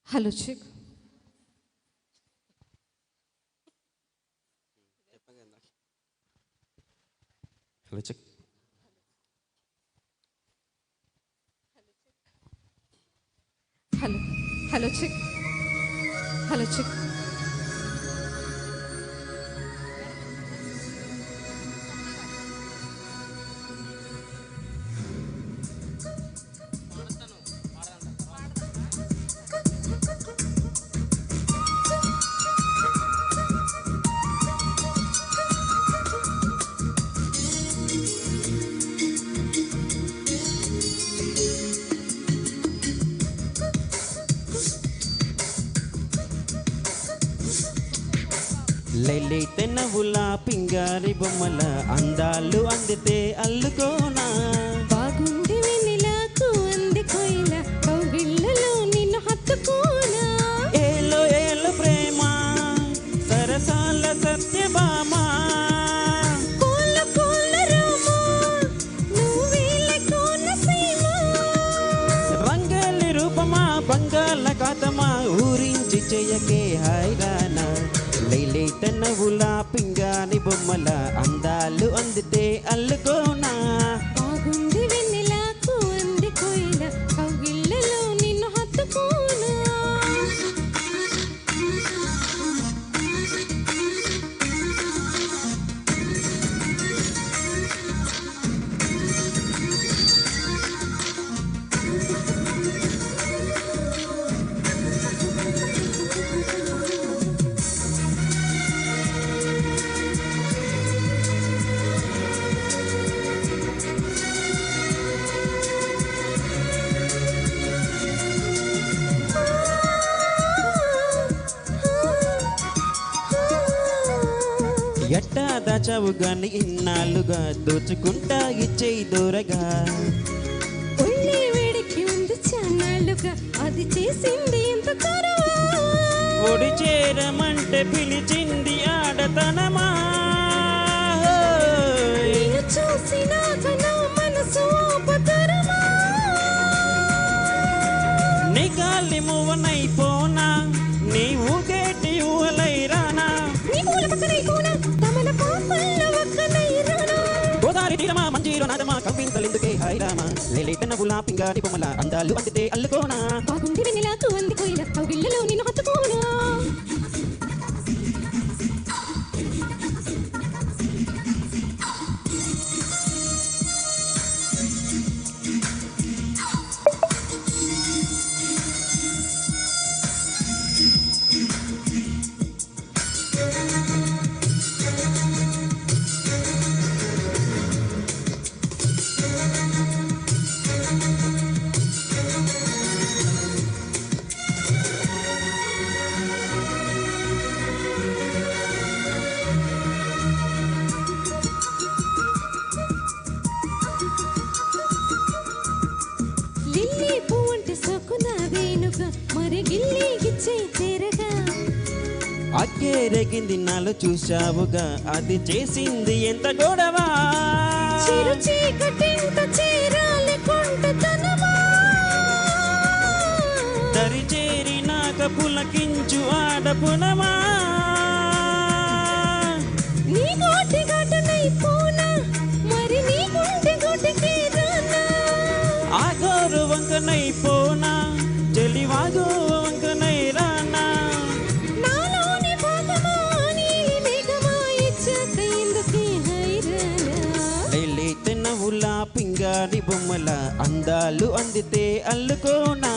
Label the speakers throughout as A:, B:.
A: Hello check.
B: Hello check.
A: Hello hello check. Hello check.
B: లైలైతే నవ్వుల పింగారి బొమ్మల అందాలు అందితే అల్లుకోనా.
A: బాగుంది వెన్నెలకు అంది కోయిల కౌగిళ్ళలో నిన్ను హత్తుకోనా.
B: ఏలో ఏలో ప్రేమ సరసాల సత్యభామ.
A: కోళ్ళ కోళ్ళ రామ నువ్వేలే కోనసీమ.
B: రంగలి రూపమా బంగాళ కాతమా ఊరించి చెయ్యకే హైరానా. లైలైతే నవ్వుల పింగారి బొమ్మల అందాలు అందితే అల్లుకోనా.
A: బాగుంది వెన్నెలకు అంది కోయిల కౌగిళ్ళలో నిన్ను హత్తుకోనా.
B: ఎట్టా దాచావు గాని ఇన్నాళ్ళుగా దోచుకుంటా ఇచ్చేయి దూరగా.
A: ఒళ్ళే వేడికి ఉంది చాన్నాళ్ళుగా అది చేసింది ఎంత తరవా.
B: ఒడి చేరమంటే పిలిచింది ఆడతనమా.
A: నిన్ను చూసినాక నా మనసు ఆపతరమా.
B: నీ గాలి మువ్వనైపోనా నీ ఊగేటి ఊహలై రానా.
A: నీ పూల పక్కనై కోన తమల పాపల్లో ఒక్కనై రానా.
B: గోదారి తీరమా మంజీరో నాదమా కవ్వింతలెందుకే హైరామా. లైలైతే నవ్వుల పింగారి బొమ్మల అందాలు అందితే అల్లుకోనా.
A: బాగుంది వెన్నెలకు అంది కోయిల కౌగిళ్ళలో నిన్ను హత్తుకోనా. లిల్లీ పువ్వంటే సొక్కున వేణుగా మరి గిల్లి గిచ్చే తీరగా.
B: అక్కే రేగింది నాలో చూశావుగా అది చేసింది ఎంత గొడవ.
A: చిరు చీకటింత చీరాలి కొంటతనమా.
B: దరి చేరినాక పులకించు ఆడపునమా.
A: నీ గోటి ఘటనై పోనా మరి నీ గుండె గోటికి రానా.
B: ఆగోరు వంకనై పోనా చెలివాగో వంకనై రానా.
A: నాలోని భాగమా నీలి మేఘమా ఇచ్చాక ఎందుకే హైరానా.
B: లైలైతే నవ్వుల పింగారి బొమ్మల అందాలు అందితే అల్లుకోనా.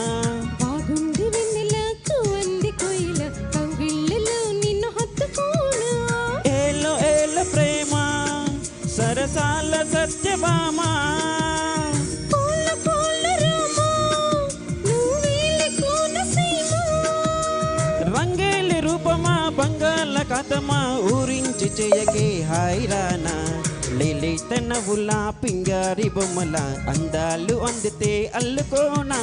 A: బాగుంది వెన్నెలకు అంది కోయిల కౌగిళ్ళలో నిన్ను హత్తుకోనా.
B: ఏలో ఏలో ప్రేమ సరసాల సత్యభామ.
A: కోళ్ళ కోళ్ళ రామ నువ్వేలే కోనసీమ.
B: రంగేలి రూపమా బంగాళ కథమా ఊరించి చెయ్యకే హైరానా. లైలైతే లేత నవ్వుల పింగారి బొమ్మల అందాలు అందితే అల్లుకోనా